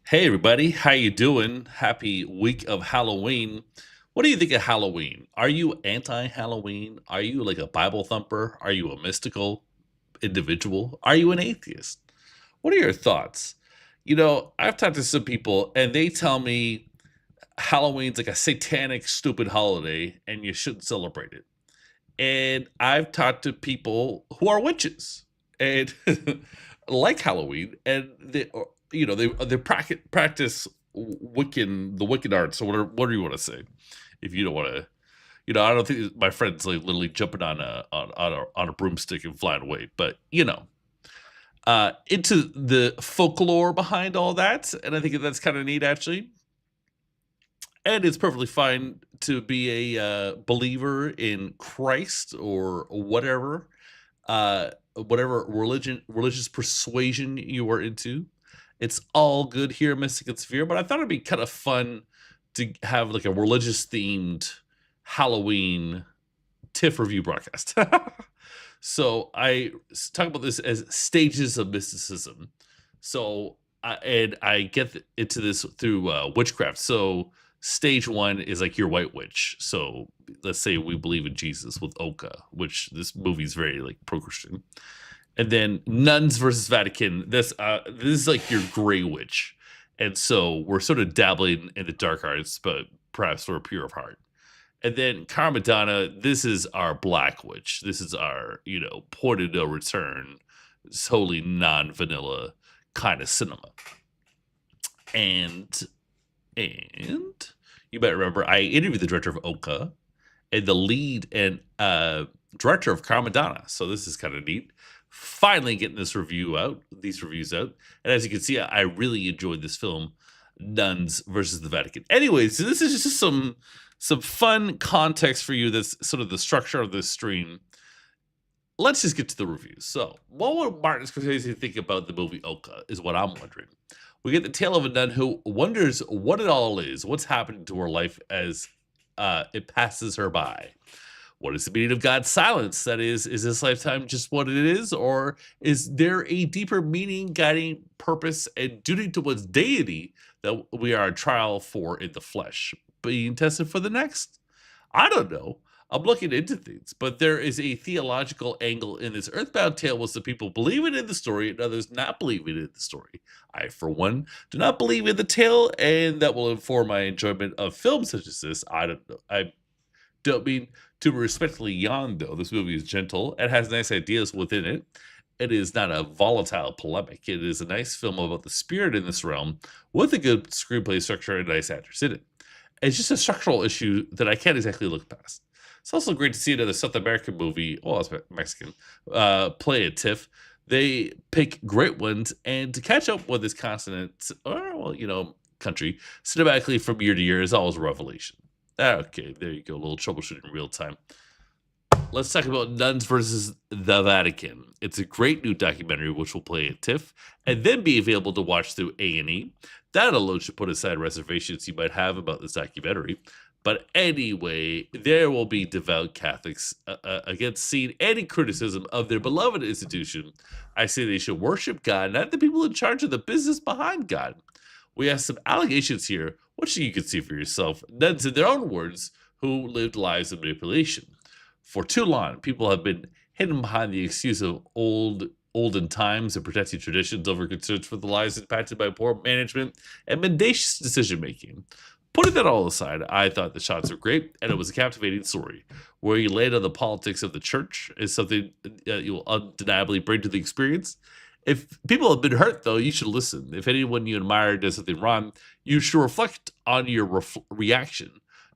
Hey everybody, how you doing? Happy week of Halloween. What do you think of Halloween? Are you anti-Halloween? Are you like a Bible thumper? Are you a mystical individual? Are you an atheist? What are your thoughts? I've talked to some people and they tell me Halloween's like a satanic, stupid holiday and you shouldn't celebrate it. And I've talked to people who are witches and like Halloween, and they practice Wiccan the Wiccan arts, or what do you want to say? If you don't want to, I don't think my friends like literally jumping on a broomstick and flying away, but into the folklore behind all that, and I think that's kind of neat actually. And it's perfectly fine to be a believer in Christ or whatever religious persuasion you are into. It's all good here in Mystic and Sphere, but I thought it'd be kind of fun to have like a religious themed Halloween TIFF review broadcast. So I talk about this as stages of mysticism. And I get into this through witchcraft. So stage one is like your white witch. So let's say we believe in Jesus with Oka, which this movie is very like pro-Christian. And then Nuns versus Vatican. This is like your gray witch. And so we're sort of dabbling in the dark arts, but perhaps we're pure of heart. And then Karmadonna, this is our black witch. This is our, point of no return, totally non-vanilla kind of cinema. And you might remember I interviewed the director of Oka and the lead and director of Karmadonna. So this is kind of neat. Finally getting these reviews out. And as you can see, I really enjoyed this film, Nuns versus the Vatican. Anyway, so this is just some fun context for you. That's sort of the structure of this stream. Let's just get to the reviews. So, what would Martin Scorsese think about the movie Oka is what I'm wondering. We get the tale of a nun who wonders what it all is, what's happening to her life as it passes her by. What is the meaning of God's silence? That is this lifetime just what it is? Or is there a deeper meaning, guiding purpose, and duty towards deity that we are on trial for in the flesh? Being tested for the next? I don't know. I'm looking into things, but there is a theological angle in this earthbound tale with some people believing in the story and others not believing in the story. I, for one, do not believe in the tale, and that will inform my enjoyment of films such as this. I don't know. I don't mean to respectfully yawn, though. This movie is gentle and has nice ideas within it. It is not a volatile polemic. It is a nice film about the spirit in this realm with a good screenplay structure and nice actors in it. It's just a structural issue that I can't exactly look past. It's also great to see another South American movie, well, it's Mexican, play at TIFF. They pick great ones, and to catch up with this continent, or, country, cinematically from year to year is always a revelation. Okay, there you go, a little troubleshooting in real time. Let's talk about Nuns versus the Vatican. It's a great new documentary which will play at TIFF and then be available to watch through A&E. That alone should put aside reservations you might have about this documentary. But anyway, there will be devout Catholics against seeing any criticism of their beloved institution. I say they should worship God, not the people in charge of the business behind God. We have some allegations here, which you can see for yourself. Nuns, in their own words, who lived lives of manipulation. For too long, people have been hidden behind the excuse of olden times and protecting traditions over concerns for the lives impacted by poor management and mendacious decision-making. Putting that all aside, I thought the shots were great, and it was a captivating story. Where you land on the politics of the church is something you will undeniably bring to the experience. If people have been hurt, though, you should listen. If anyone you admire does something wrong, you should reflect on your reaction.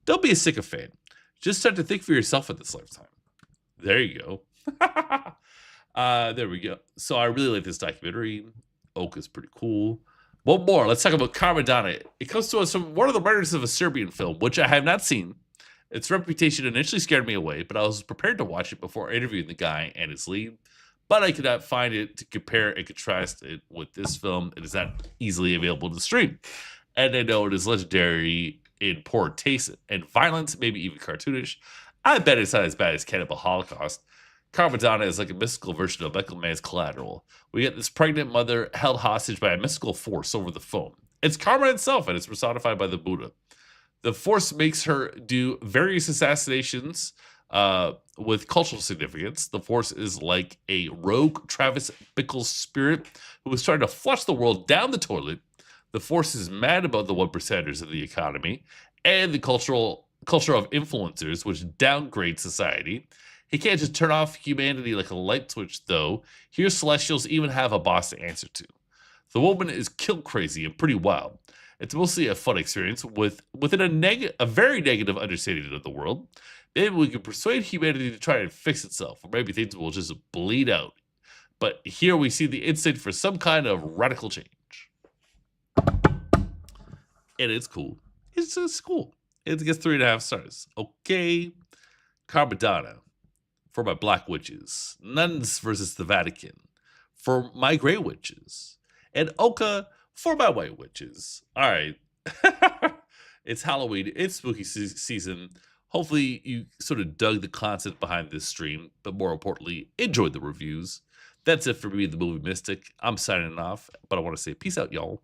Don't be a sycophant. Just start to think for yourself in this lifetime. There you go. There we go. So I really like this documentary. Oka's pretty cool. One more. Let's talk about Karmadonna. It comes to us from one of the writers of a Serbian film, which I have not seen. Its reputation initially scared me away, but I was prepared to watch it before interviewing the guy and his lead. But I could not find it to compare and contrast it with this film. It is not easily available to stream. And I know it is legendary in poor taste and violence, maybe even cartoonish. I bet it's not as bad as Cannibal Holocaust. Karmadonna is like a mystical version of Michael Mann's Collateral. We get this pregnant mother held hostage by a mystical force over the phone. It's karma itself, and it's personified by the Buddha. The Force makes her do various assassinations with cultural significance. The Force is like a rogue Travis Bickle spirit who is trying to flush the world down the toilet. The Force is mad about the 1%ers of the economy and the culture of influencers, which downgrade society. He can't just turn off humanity like a light switch, though. Here, Celestials even have a boss to answer to. The woman is kill crazy and pretty wild. It's mostly a fun experience within a very negative understanding of the world. Maybe we can persuade humanity to try and fix itself, or maybe things will just bleed out. But here we see the instinct for some kind of radical change. And it's cool. It's just cool. It gets 3.5 stars. Okay. Karmadonna for my black witches. Nuns versus the Vatican for my gray witches. And Oka for my white witches. All right. It's Halloween. It's spooky season. Hopefully you sort of dug the concept behind this stream, but more importantly, enjoyed the reviews. That's it for me, the Movie Mystic. I'm signing off, but I want to say peace out, y'all.